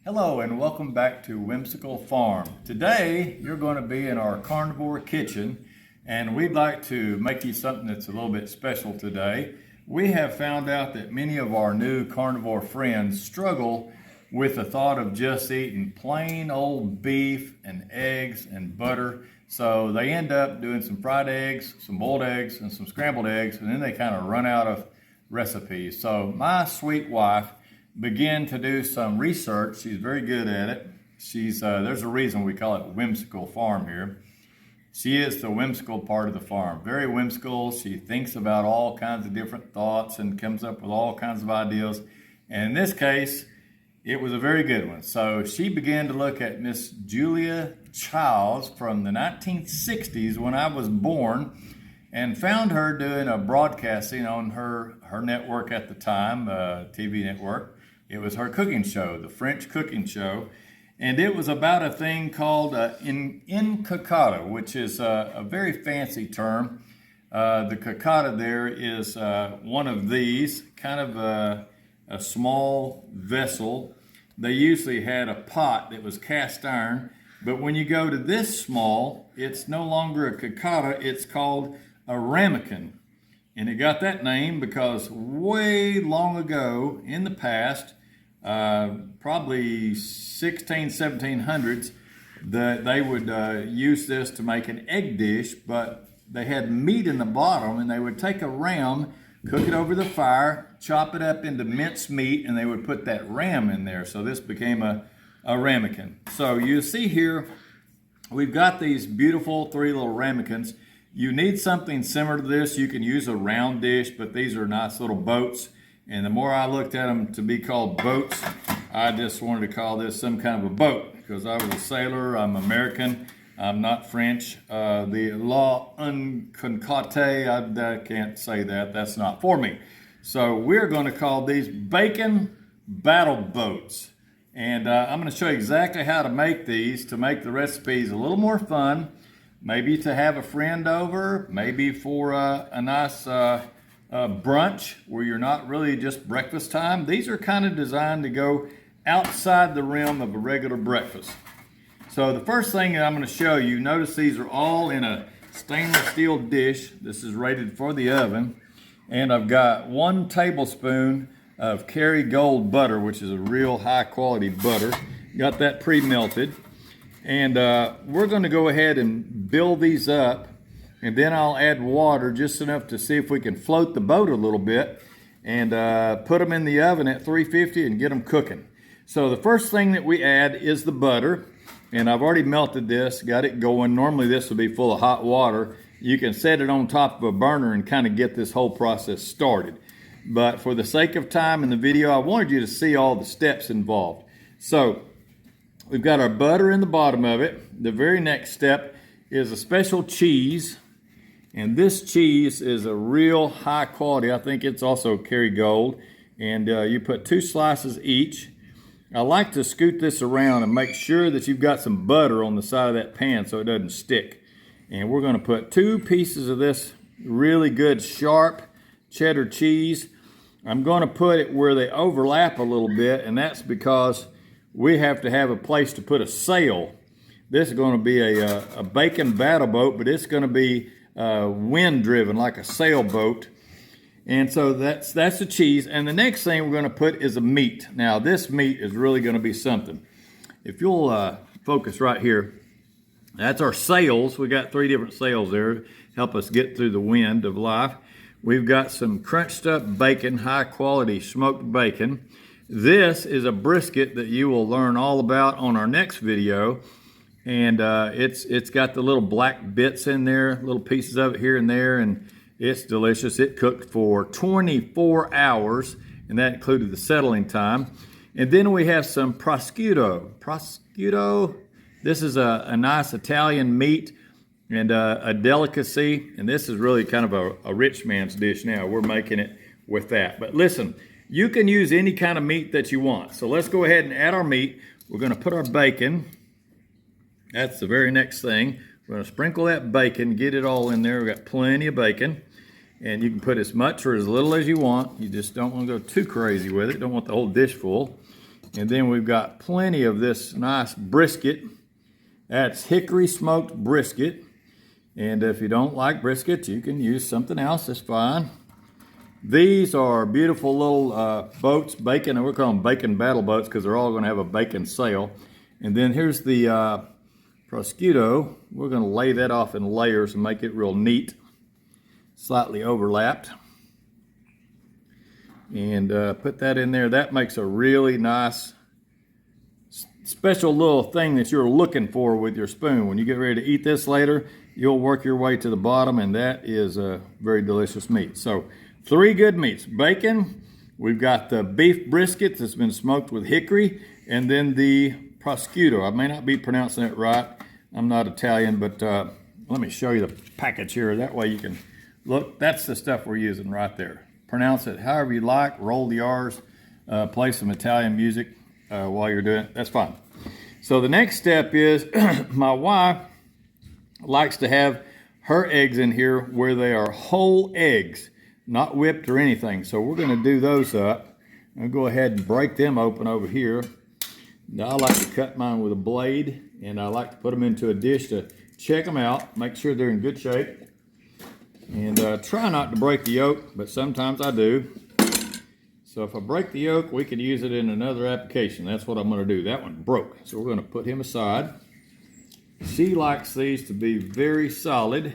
Hello and welcome back to Whimsical Farm. Today you're going to be in our carnivore kitchen and we'd like to make you something that's a little bit special today. We have found out that many of our new carnivore friends struggle with the thought of just eating plain old beef and eggs and butter. So they end up doing some fried eggs, some boiled eggs, and some scrambled eggs, and then they kind of run out of recipes. So my sweet wife began to do some research. She's very good at it. There's a reason we call it Whimsical Farm here. She is the whimsical part of the farm. Very whimsical. She thinks about all kinds of different thoughts and comes up with all kinds of ideas. And in this case, it was a very good one. So she began to look at Miss Julia Childs from the 1960s when I was born, and found her doing a broadcasting on her network at the time, TV network. It was her cooking show, the French cooking show, and it was about a thing called in cocotte, which is a very fancy term. The cocotte there is one of these, kind of a small vessel. They usually had a pot that was cast iron, but when you go to this small, it's no longer a cocotte, it's called a ramekin. And it got that name because way long ago in the past, probably 1700s, they would use this to make an egg dish, but they had meat in the bottom, and they would take a ram, cook it over the fire, chop it up into minced meat, and they would put that ram in there. So this became a ramekin. So you see here, we've got these beautiful three little ramekins. You need something similar to this. You can use a round dish, but these are nice little boats. And the more I looked at them to be called boats, I just wanted to call this some kind of a boat because I was a sailor. I'm American. I'm not French. The law unconcote, I can't say that. That's not for me. So we're going to call these bacon battle boats. And I'm going to show you exactly how to make these to make the recipes a little more fun. Maybe to have a friend over, maybe for a nice brunch where you're not really just breakfast time. These are kind of designed to go outside the realm of a regular breakfast. So the first thing that I'm going to show you, notice these are all in a stainless steel dish. This is rated for the oven. And I've got 1 tablespoon of Kerrygold butter, which is a real high quality butter. Got that pre-melted. And we're going to go ahead and build these up, and then I'll add water just enough to see if we can float the boat a little bit, and put them in the oven at 350 and get them cooking. So the first thing that we add is the butter, and I've already melted this, got it going. Normally this would be full of hot water. You can set it on top of a burner and kind of get this whole process started. But for the sake of time in the video, I wanted you to see all the steps involved. So we've got our butter in the bottom of it. The very next step is a special cheese. And this cheese is a real high quality. I think it's also Kerrygold. And you put 2 slices each. I like to scoot this around and make sure that you've got some butter on the side of that pan so it doesn't stick. And we're going to put 2 pieces of this really good sharp cheddar cheese. I'm going to put it where they overlap a little bit, and that's because we have to have a place to put a sail. This is going to be a bacon battle boat, but it's going to be wind driven like a sailboat. And so that's the cheese. And the next thing we're going to put is a meat. Now this meat is really going to be something. If you'll focus right here, that's our sails. We got 3 different sails there, help us get through the wind of life. We've got some crunched up bacon, high quality smoked bacon. This is a brisket that you will learn all about on our next video. And it's got the little black bits in there, little pieces of it here and there, and it's delicious. It cooked for 24 hours, and that included the settling time. And then we have some prosciutto. Prosciutto, this is a nice Italian meat and a delicacy, and this is really kind of a rich man's dish now. We're making it with that. But listen, you can use any kind of meat that you want. So let's go ahead and add our meat. We're going to put our bacon. That's the very next thing. We're going to sprinkle that bacon, get it all in there. We've got plenty of bacon. And you can put as much or as little as you want. You just don't want to go too crazy with it. Don't want the whole dish full. And then we've got plenty of this nice brisket. That's hickory smoked brisket. And if you don't like brisket, you can use something else, that's fine. These are beautiful little boats, bacon, and we're calling them bacon battle boats because they're all going to have a bacon sail. And then here's the prosciutto. We're going to lay that off in layers and make it real neat, slightly overlapped. And put that in there. That makes a really nice, special little thing that you're looking for with your spoon. When you get ready to eat this later, you'll work your way to the bottom, and that is a very delicious meat. So 3 good meats. Bacon, we've got the beef brisket that's been smoked with hickory, and then the prosciutto. I may not be pronouncing it right. I'm not Italian, but let me show you the package here. That way you can look. That's the stuff we're using right there. Pronounce it however you like. Roll the R's. Play some Italian music while you're doing it. That's fine. So the next step is my wife likes to have her eggs in here where they are whole eggs, not whipped or anything. So we're going to do those up. I'll go ahead and break them open over here. Now I like to cut mine with a blade, and I like to put them into a dish to check them out, make sure they're in good shape. And try not to break the yolk, but sometimes I do. So if I break the yolk, we could use it in another application. That's what I'm going to do. That one broke, so we're going to put him aside. She likes these to be very solid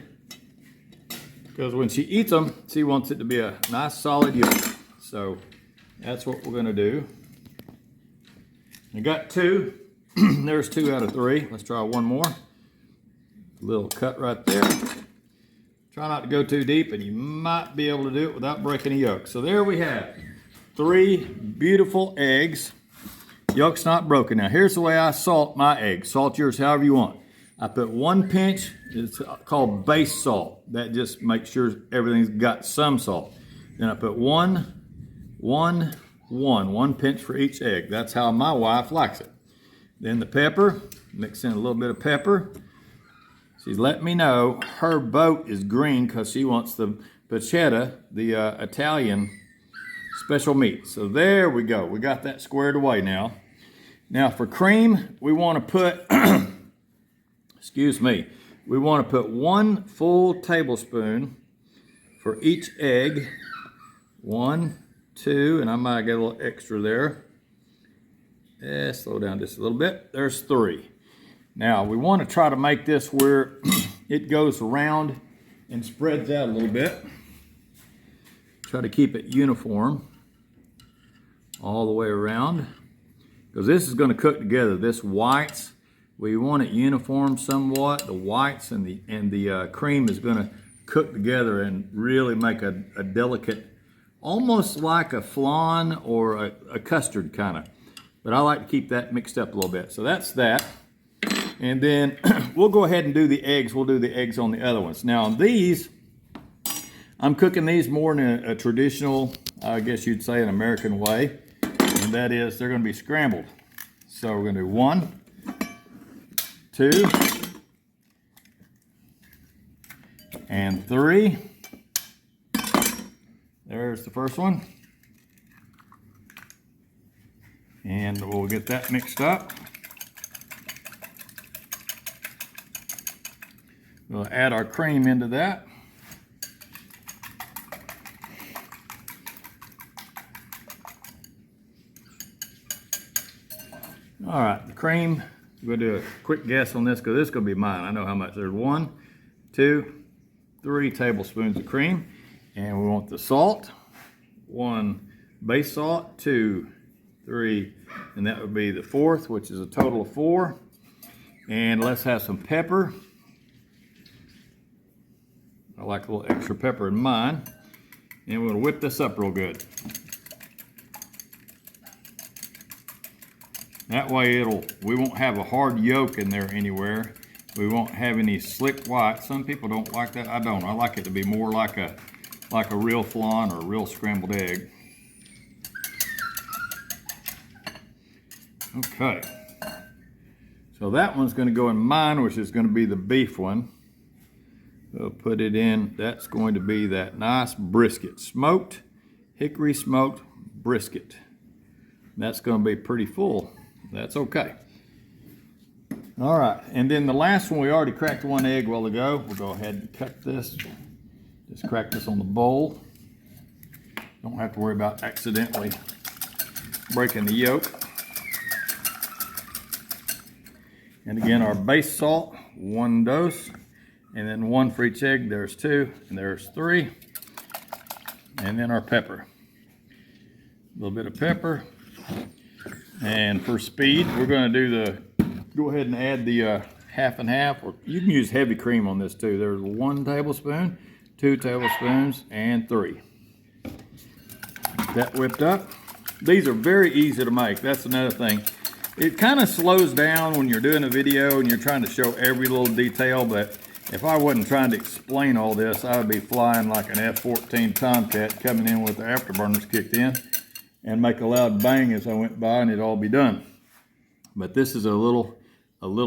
because when she eats them, she wants it to be a nice solid yolk. So that's what we're going to do. I got 2. There's 2 out of 3. Let's try one more. Little cut right there. Try not to go too deep, and you might be able to do it without breaking a yolk. So there we have 3 beautiful eggs. Yolk's not broken. Now here's the way I salt my eggs. Salt yours however you want. I put 1 pinch, it's called base salt. That just makes sure everything's got some salt. Then I put 1 pinch for each egg. That's how my wife likes it. Then the pepper, mix in a little bit of pepper. She's letting me know her boat is green because she wants the pancetta, the Italian special meat. So there we go. We got that squared away now. Now for cream, we want to put, excuse me, we want to put 1 full tablespoon for each egg. 1, 2, and I might get a little extra there. Slow down just a little bit. There's 3. Now we want to try to make this where it goes around and spreads out a little bit. Try to keep it uniform all the way around, because this is going to cook together. This whites, we want it uniform somewhat. The whites and the cream is going to cook together and really make a delicate, almost like a flan or a custard kind of. But I like to keep that mixed up a little bit. So that's that. And then we'll go ahead and do the eggs. We'll do the eggs on the other ones. Now on these, I'm cooking these more in a traditional, I guess you'd say an American way. And that is, they're going to be scrambled. So we're going to do 1, 2, and 3. There's the first one. And we'll get that mixed up. We'll add our cream into that. All right, the cream, we're gonna do a quick guess on this because this is gonna be mine. I know how much. There's 1, 2, 3 tablespoons of cream. And we want the salt. 1 base salt, 2, 3, and that would be the 4th, which is a total of 4. And let's have some pepper. I like a little extra pepper in mine. And we're gonna whip this up real good. That way we won't have a hard yolk in there anywhere. We won't have any slick white. Some people don't like that. I don't. I like it to be more like a real flan or a real scrambled egg. Okay. So that one's going to go in mine, which is going to be the beef one. So put it in. That's going to be that nice brisket. Smoked, hickory smoked brisket. That's going to be pretty full. That's okay. All right, and then the last one, we already cracked one egg a while ago. We'll go ahead and cut this. Just crack this on the bowl. Don't have to worry about accidentally breaking the yolk. And again, our base salt, 1 dose, and then 1 for each egg. There's 2, and there's 3. And then our pepper. A little bit of pepper. And for speed, we're going to do go ahead and add the half and half, or you can use heavy cream on this too. There's 1 tablespoon, 2 tablespoons, and 3. That whipped up. These are very easy to make. That's another thing. It kind of slows down when you're doing a video and you're trying to show every little detail, but if I wasn't trying to explain all this, I would be flying like an F-14 Tomcat coming in with the afterburners kicked in and make a loud bang as I went by, and it'd all be done. But this is a little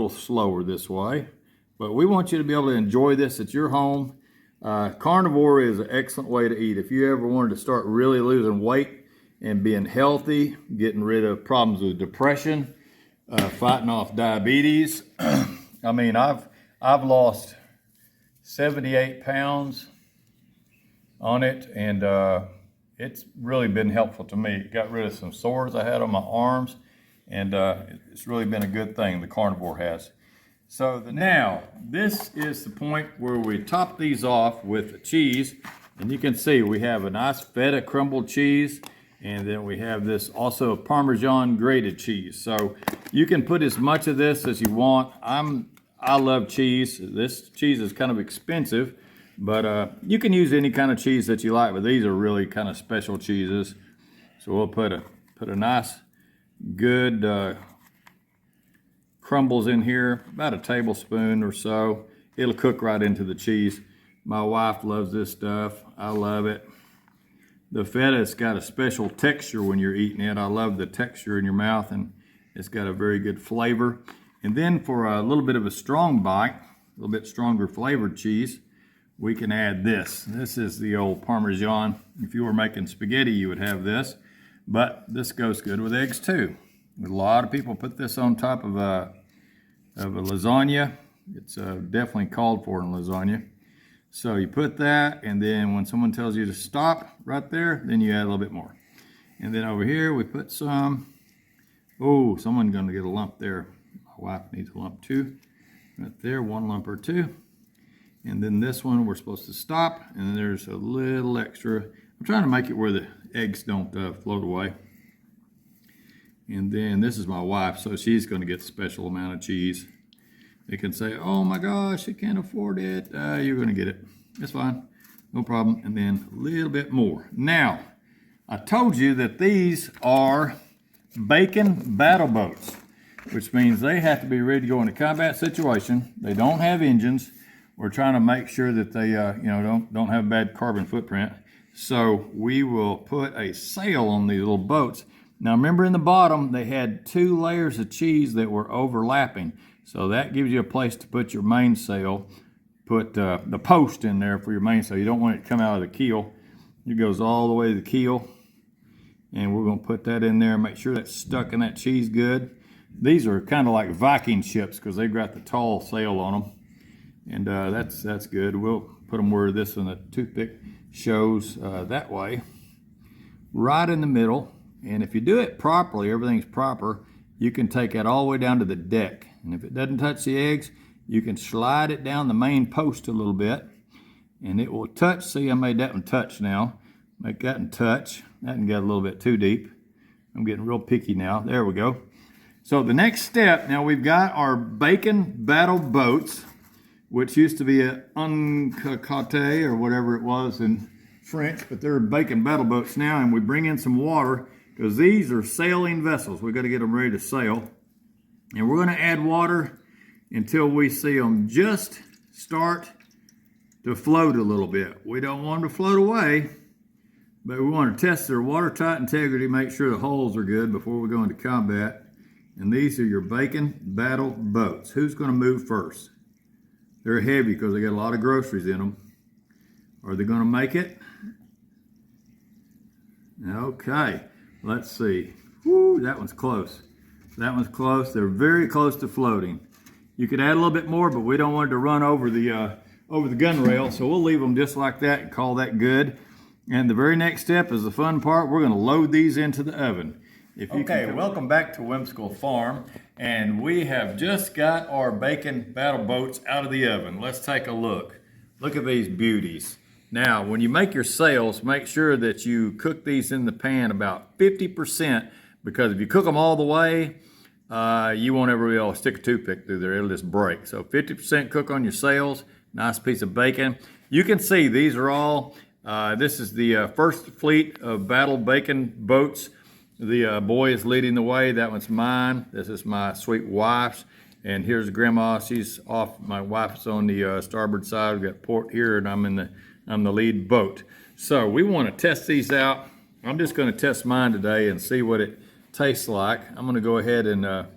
slower this way. But we want you to be able to enjoy this at your home. Carnivore is an excellent way to eat. If you ever wanted to start really losing weight and being healthy, getting rid of problems with depression, fighting off diabetes. I mean, I've lost 78 pounds on it, and it's really been helpful to me. It got rid of some sores I had on my arms, and it's really been a good thing, the Carnivore has. So now, this is the point where we top these off with the cheese, and you can see we have a nice feta crumbled cheese, and then we have this also Parmesan grated cheese. So you can put as much of this as you want. I love cheese. This cheese is kind of expensive, but you can use any kind of cheese that you like, but these are really kind of special cheeses. So we'll put a nice, good crumbles in here, about a tablespoon or so. It'll cook right into the cheese. My wife loves this stuff. I love it. The feta's got a special texture when you're eating it. I love the texture in your mouth, and it's got a very good flavor. And then for a little bit of a strong bite, a little bit stronger flavored cheese, we can add this. This is the old Parmesan. If you were making spaghetti, you would have this, but this goes good with eggs too. A lot of people put this on top of a lasagna. It's definitely called for in lasagna. So you put that, and then when someone tells you to stop right there, then you add a little bit more. And then over here we put some, oh, someone's gonna get a lump there. My wife needs a lump too. Right there, 1 lump or 2. And then this one we're supposed to stop, and then there's a little extra. I'm trying to make it where the eggs don't float away. And then this is my wife, so she's gonna get a special amount of cheese. They can say, oh my gosh, she can't afford it. You're gonna get it. It's fine, no problem. And then a little bit more. Now, I told you that these are bacon battle boats, which means they have to be ready to go in a combat situation. They don't have engines. We're trying to make sure that they don't have a bad carbon footprint. So we will put a sail on these little boats. Now remember, in the bottom, they had 2 layers of cheese that were overlapping. So that gives you a place to put your mainsail. Put the post in there for your mainsail. You don't want it to come out of the keel. It goes all the way to the keel. And we're going to put that in there and make sure that's stuck in that cheese good. These are kind of like Viking ships because they've got the tall sail on them. And that's good. We'll put them where this and the toothpick shows that way. Right in the middle. And if you do it properly, everything's proper, you can take that all the way down to the deck. And if it doesn't touch the eggs, you can slide it down the main post a little bit, and it will touch. See, I made that one touch now. Make that one touch. That one got a little bit too deep. I'm getting real picky now. There we go. So the next step, now we've got our bacon battle boats, which used to be an cocotte or whatever it was in French, but they're bacon battle boats now, and we bring in some water because these are sailing vessels. We've got to get them ready to sail. And we're going to add water until we see them just start to float a little bit. We don't want them to float away, but we want to test their watertight integrity, make sure the holes are good before we go into combat. And these are your bacon battle boats. Who's going to move first? They're heavy because they got a lot of groceries in them. Are they going to make it? Okay, let's see. Woo, that one's close. That one's close. They're very close to floating. You could add a little bit more, but we don't want it to run over the gun rail, so we'll leave them just like that and call that good. And the very next step is the fun part. We're gonna load these into the oven. Okay, welcome back to Whimsical Farm, and we have just got our bacon battle boats out of the oven. Let's take a look. Look at these beauties. Now, when you make your sails, make sure that you cook these in the pan about 50%, because if you cook them all the way, you won't ever be able to stick a toothpick through there. It'll just break. So 50% cook on your sails. Nice piece of bacon. You can see these are all, this is the first fleet of battle bacon boats. The boy is leading the way. That one's mine. This is my sweet wife's. And here's Grandma. She's off. My wife's on the starboard side. We've got port here, and I'm the lead boat. So we want to test these out. I'm just going to test mine today and see what it tastes like. I'm going to go ahead and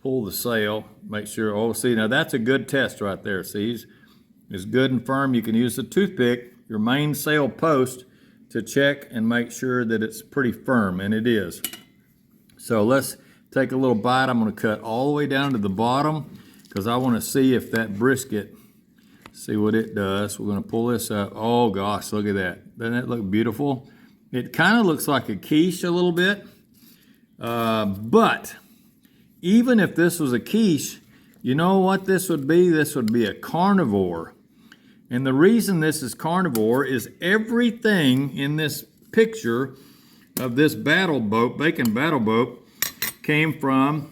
pull the sail. Make sure. Oh, see, now that's a good test right there. See, it's good and firm. You can use the toothpick, your main sail post, to check and make sure that it's pretty firm, and it is. So let's take a little bite. I'm going to cut all the way down to the bottom because I want to see if that brisket, see what it does. We're going to pull this up. Oh gosh, look at that. Doesn't that look beautiful? It kind of looks like a quiche a little bit, but even if this was a quiche, you know what this would be? This would be a carnivore. And the reason this is carnivore is everything in this picture of this battle boat, bacon battle boat, came from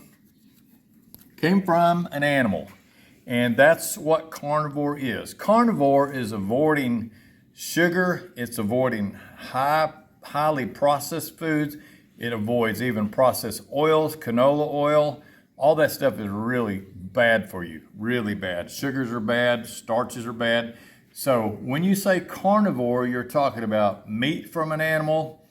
an animal. And that's what carnivore is. Carnivore is avoiding sugar. It's avoiding highly processed foods. It avoids even processed oils, canola oil. All that stuff is really bad for you, really bad. Sugars are bad, starches are bad. So when you say carnivore, you're talking about meat from an animal,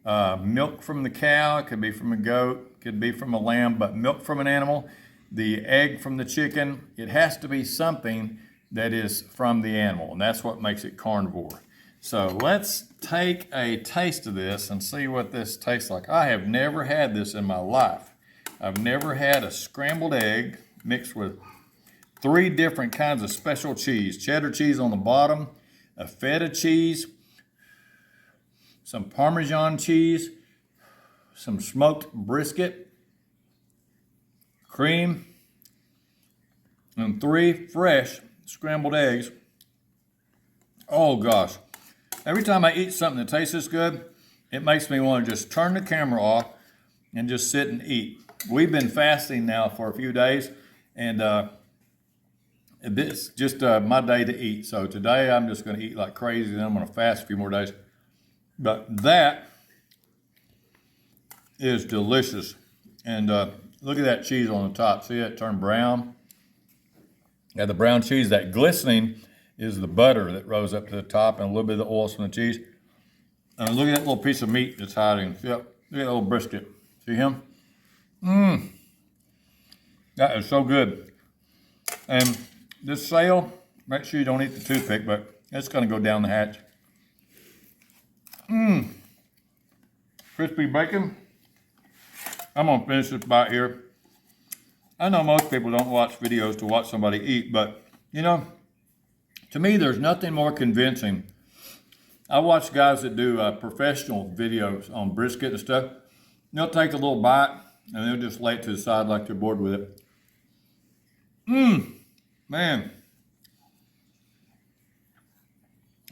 milk from the cow, it could be from a goat, could be from a lamb, but milk from an animal, the egg from the chicken. It has to be something that is from the animal, and that's what makes it carnivore. So let's take a taste of this and see what this tastes like. I have never had this in my life. I've never had a scrambled egg mixed with 3 different kinds of special cheese. Cheddar cheese on the bottom, a feta cheese, some Parmesan cheese, some smoked brisket, cream, and 3 fresh scrambled eggs. Oh gosh. Every time I eat something that tastes this good, it makes me want to just turn the camera off and just sit and eat. We've been fasting now for a few days, and this is just my day to eat. So today I'm just going to eat like crazy, and then I'm going to fast a few more days. But that is delicious. And look at that cheese on the top. See it turn brown? Got the brown cheese. That glistening is the butter that rose up to the top, and a little bit of the oils from the cheese. And look at that little piece of meat that's hiding. Yep. Look at that little brisket. See him? Mmm. That is so good. And this sail, make sure you don't eat the toothpick, but it's going to go down the hatch. Mmm. Crispy bacon. I'm going to finish this bite here. I know most people don't watch videos to watch somebody eat, but, you know, to me, there's nothing more convincing. I watch guys that do professional videos on brisket and stuff. They'll take a little bite, and they'll just lay it to the side like they're bored with it. Mmm. Man,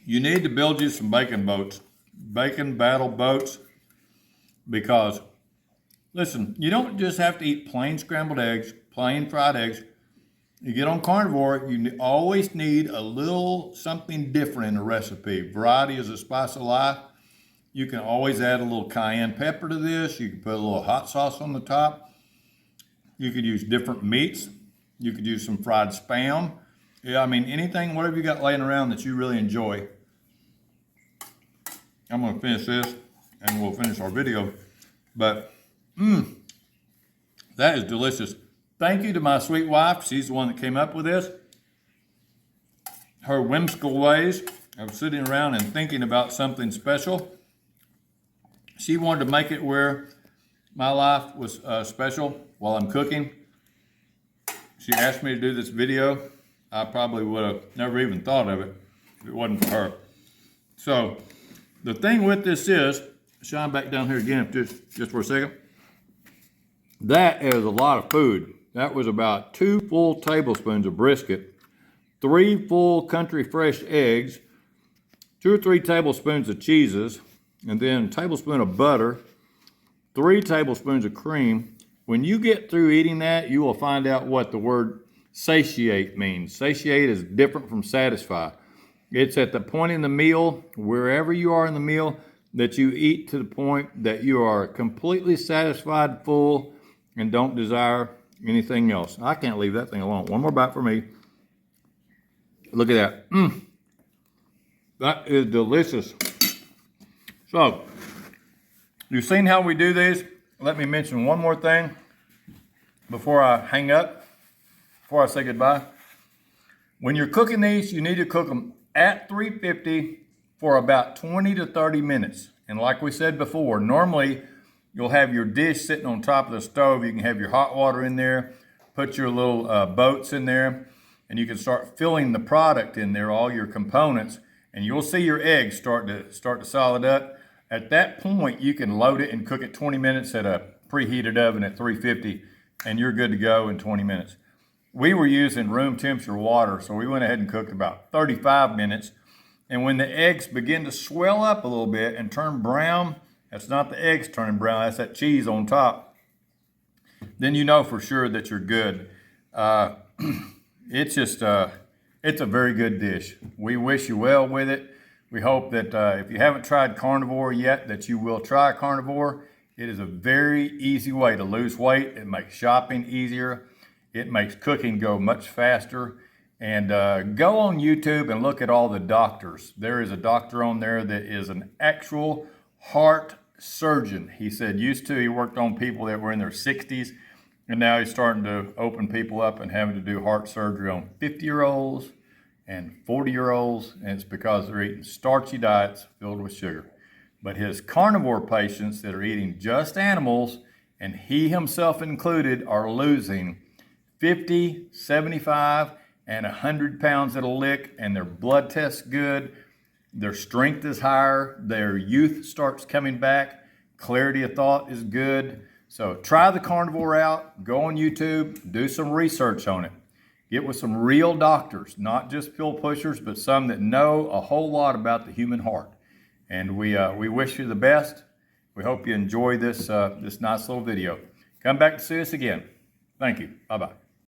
you need to build you some bacon boats, bacon battle boats, because, listen, you don't just have to eat plain scrambled eggs, plain fried eggs. You get on carnivore, you always need a little something different in the recipe. Variety is the spice of life. You can always add a little cayenne pepper to this. You can put a little hot sauce on the top. You could use different meats. You could use some fried Spam. Yeah, I mean, anything, whatever you got laying around that you really enjoy. I'm going to finish this, and we'll finish our video. But, that is delicious. Thank you to my sweet wife. She's the one that came up with this. Her whimsical ways of sitting around and thinking about something special. She wanted to make it where my life was special while I'm cooking. She asked me to do this video. I probably would have never even thought of it if it wasn't for her. So the thing with this is, shine back down here again just for a second. That is a lot of food. That was about 2 full tablespoons of brisket, 3 full country fresh eggs, 2 or 3 tablespoons of cheeses, and then a tablespoon of butter, 3 tablespoons of cream. When you get through eating that, you will find out what the word satiate means. Satiate is different from satisfy. It's at the point in the meal, wherever you are in the meal, that you eat to the point that you are completely satisfied, full, and don't desire anything else. I can't leave that thing alone. One more bite for me. Look at that. That is delicious. So, you've seen how we do these. Let me mention one more thing before I hang up, before I say goodbye. When you're cooking these, you need to cook them at 350 for about 20 to 30 minutes. And like we said before, normally you'll have your dish sitting on top of the stove. You can have your hot water in there, put your little boats in there, and you can start filling the product in there, all your components, and you'll see your eggs start to solid up. At that point, you can load it and cook it 20 minutes at a preheated oven at 350, and you're good to go in 20 minutes. We were using room temperature water, so we went ahead and cooked about 35 minutes. And when the eggs begin to swell up a little bit and turn brown, that's not the eggs turning brown, that's that cheese on top, then you know for sure that you're good. It's a very good dish. We wish you well with it. We hope that if you haven't tried carnivore yet, that you will try carnivore. It is a very easy way to lose weight. It makes shopping easier. It makes cooking go much faster. And go on YouTube and look at all the doctors. There is a doctor on there that is an actual heart surgeon. He said he worked on people that were in their 60s, and now he's starting to open people up and having to do heart surgery on 50-year-olds and 40-year-olds, and it's because they're eating starchy diets filled with sugar. But his carnivore patients that are eating just animals, and he himself included, are losing 50, 75, and 100 pounds at a lick, and their blood test's good, their strength is higher, their youth starts coming back, clarity of thought is good. So try the carnivore out, go on YouTube, do some research on it. Get with some real doctors, not just pill pushers, but some that know a whole lot about the human heart. And we wish you the best. We hope you enjoy this nice little video. Come back to see us again. Thank you. Bye-bye.